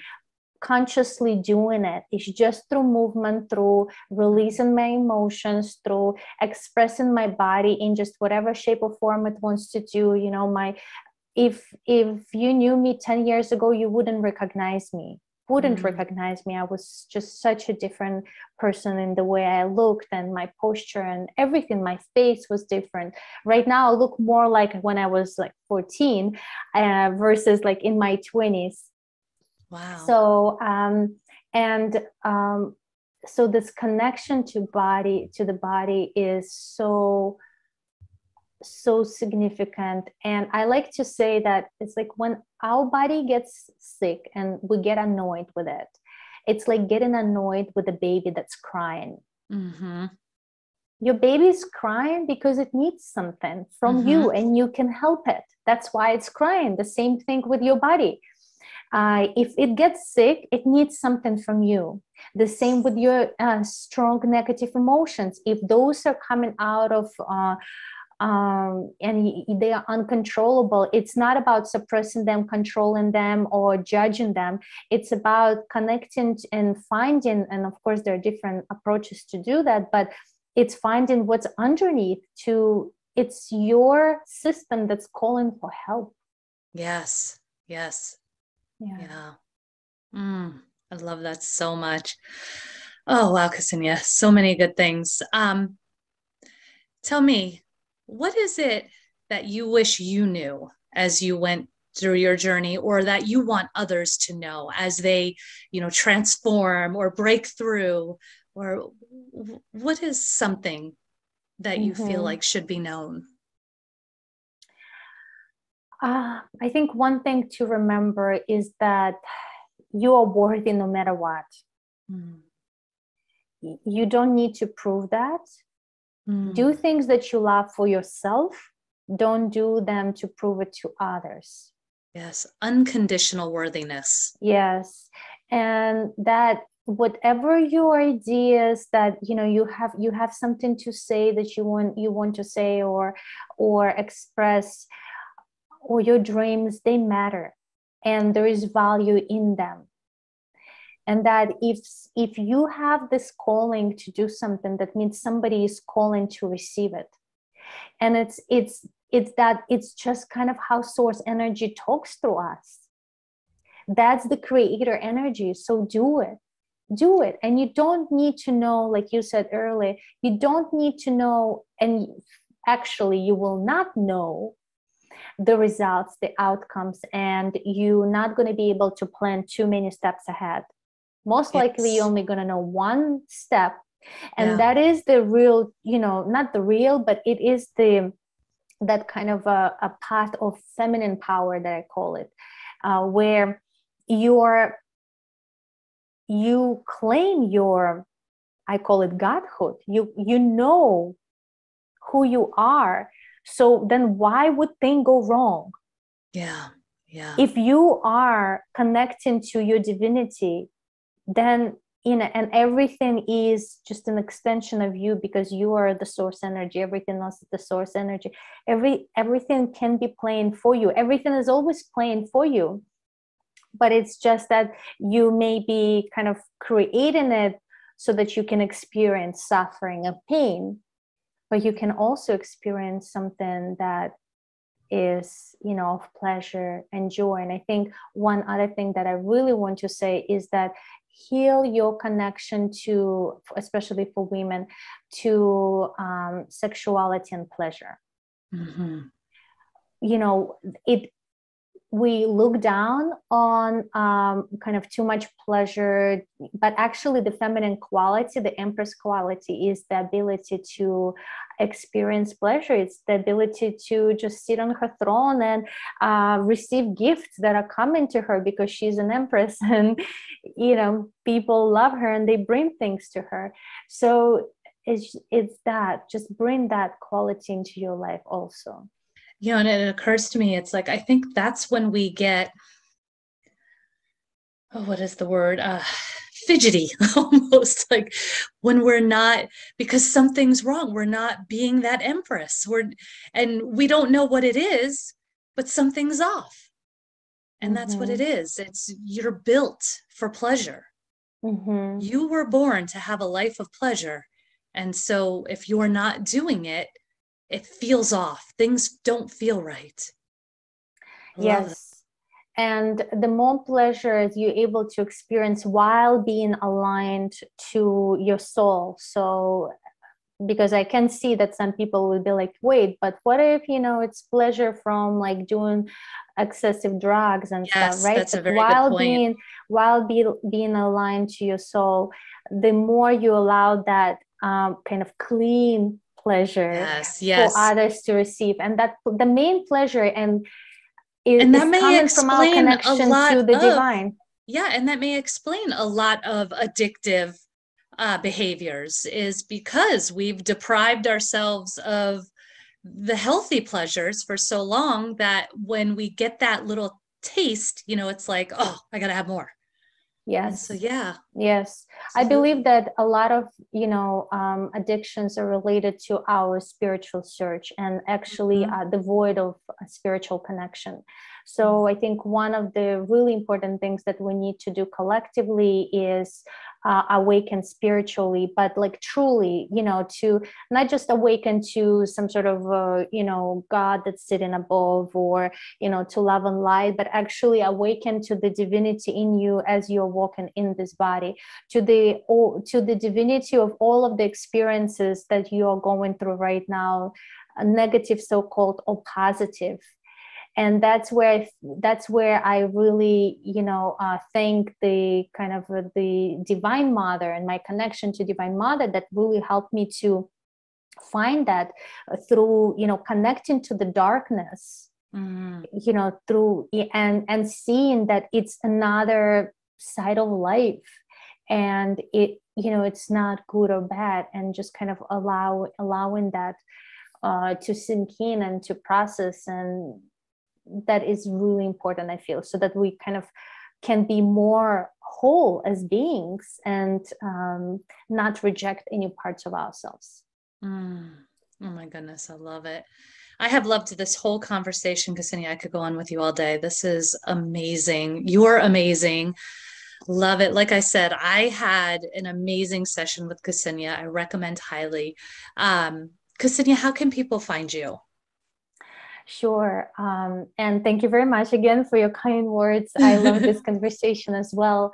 consciously doing it. It's just through movement, through releasing my emotions, through expressing my body in just whatever shape or form it wants to do. You know, if you knew me 10 years ago, you wouldn't recognize me. I was just such a different person in the way I looked, and my posture and everything. My face was different. Right now I look more like when I was like 14 versus like in my 20s. Wow. So this connection to the body is so so significant. And I like to say that it's like when our body gets sick and we get annoyed with it, it's like getting annoyed with a baby that's crying. Mm-hmm. Your baby's crying because it needs something from Mm-hmm. you and you can help it. That's why it's crying. The same thing with your body. If it gets sick, it needs something from you. The same with your strong negative emotions. If those are coming out of and they are uncontrollable, it's not about suppressing them, controlling them, or judging them. It's about connecting and finding, and of course there are different approaches to do that, but it's finding what's underneath. To it's your system that's calling for help. Yes. Yes. Yeah. Yeah. I love that so much. Oh, wow, Ksenia, so many good things. Tell me, what is it that you wish you knew as you went through your journey, or that you want others to know as they, transform or break through, or what is something that you feel Mm-hmm. like should be known? I think one thing to remember is that you are worthy no matter what. Mm. You don't need to prove that. Do Mm. things that you love for yourself. Don't do them to prove it to others. Yes, unconditional worthiness. Yes. And that whatever your ideas, that you have something to say that you want to say, or express, or your dreams, they matter, and there is value in them. And that if you have this calling to do something, that means somebody is calling to receive it. And it's just kind of how source energy talks through us. That's the creator energy. So do it. And you don't need to know, like you said earlier, you don't need to know, and actually you will not know the results, the outcomes, and you're not going to be able to plan too many steps ahead. Most likely you're Yes. only going to know one step, and Yeah. that is the real, not the real, but it is that kind of a path of feminine power that I call it, where you claim your, I call it godhood. You know who you are. So then why would things go wrong? Yeah. Yeah. If you are connecting to your divinity, then and everything is just an extension of you, because you are the source energy. Everything else is the source energy. Everything can be playing for you. Everything is always playing for you, but it's just that you may be kind of creating it so that you can experience suffering and pain, but you can also experience something that is, of pleasure and joy. And I think one other thing that I really want to say is that heal your connection to, especially for women, to sexuality and pleasure. Mm-hmm. It We look down on kind of too much pleasure, but actually the feminine quality, the empress quality, is the ability to experience pleasure. It's the ability to just sit on her throne and receive gifts that are coming to her because she's an empress, and people love her and they bring things to her. So it's that, just bring that quality into your life also. And it occurs to me, it's like, I think that's when we get, oh, what is the word? Fidgety, almost, like when we're not, because something's wrong. We're not being that empress. And we don't know what it is, but something's off. And that's what it Mm-hmm. is. You're built for pleasure. Mm-hmm. You were born to have a life of pleasure. And so if you're not doing it, it feels off. Things don't feel right. I love that. Yes. And the more pleasure you're able to experience while being aligned to your soul. So, because I can see that some people will be like, wait, but what if, it's pleasure from like doing excessive drugs and stuff, Yes, right? that's a But very good point. being aligned to your soul, the more you allow that kind of clean pleasure Yes, for yes. others to receive, and that the main pleasure is That may coming from our explain a connection lot to the of, divine. yeah, and that may explain a lot of addictive behaviors, is because we've deprived ourselves of the healthy pleasures for so long that when we get that little taste, it's like, oh, I got to have more. And so, Yes. yeah, Yes, I believe absolutely. that a lot of addictions are related to our spiritual search and actually Mhm. devoid of a spiritual connection. Mhm. So I think one of the really important things that we need to do collectively is awaken spiritually, but like truly, to not just awaken to some sort of God that's sitting above, or to love and light, but actually awaken to the divinity in you as you're walking in this body, to the divinity of all of the experiences that you are going through right now, negative so-called or positive. And that's where I really thank the kind of the divine mother and my connection to divine mother that really helped me to find that through connecting to the darkness, Mhm. through and seeing that it's another side of life, and it's not good or bad, and just kind of allowing that to sink in and to process. And that is really important, I feel, so that we kind of can be more whole as beings, and not reject any parts of ourselves. Mm. Oh my goodness, I love it. I have loved this whole conversation, Ksenia. I could go on with you all day. This is amazing. You're amazing. Love it. Like I said, I had an amazing session with Ksenia. I recommend highly. Ksenia, how can people find you? Sure. And thank you very much again for your kind words. I love this conversation as well.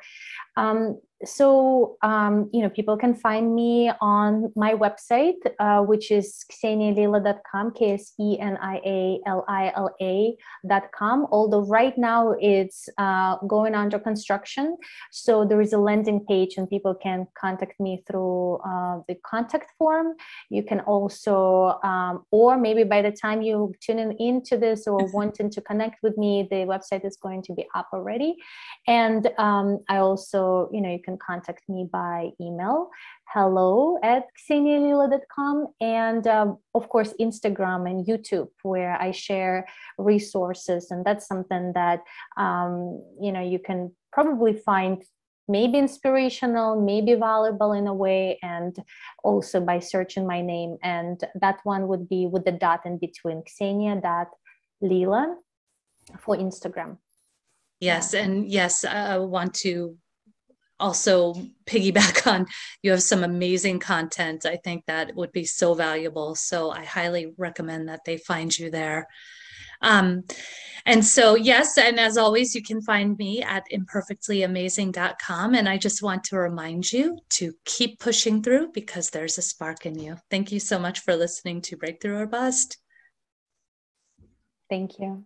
People can find me on my website, which is ksenialila.com, ksenialila.com. Although right now it's going under construction. So there is a landing page and people can contact me through the contact form. You can also, or maybe by the time you tune into this or wanting to connect with me, the website is going to be up already. And I also, you can contact me by email, hello@ksenialila.com, and of course, Instagram and YouTube, where I share resources. And that's something that, you can probably find maybe inspirational, maybe valuable in a way, and also by searching my name. And that one would be with the dot in between, Ksenia.Lila for Instagram. Yes, and yes, I want to also piggyback on, you have some amazing content. I think that would be so valuable. So I highly recommend that they find you there. Um, and so, yes, and as always, you can find me at imperfectlyamazing.com. And I just want to remind you to keep pushing through, because there's a spark in you. Thank you so much for listening to Breakthrough or Bust. Thank you.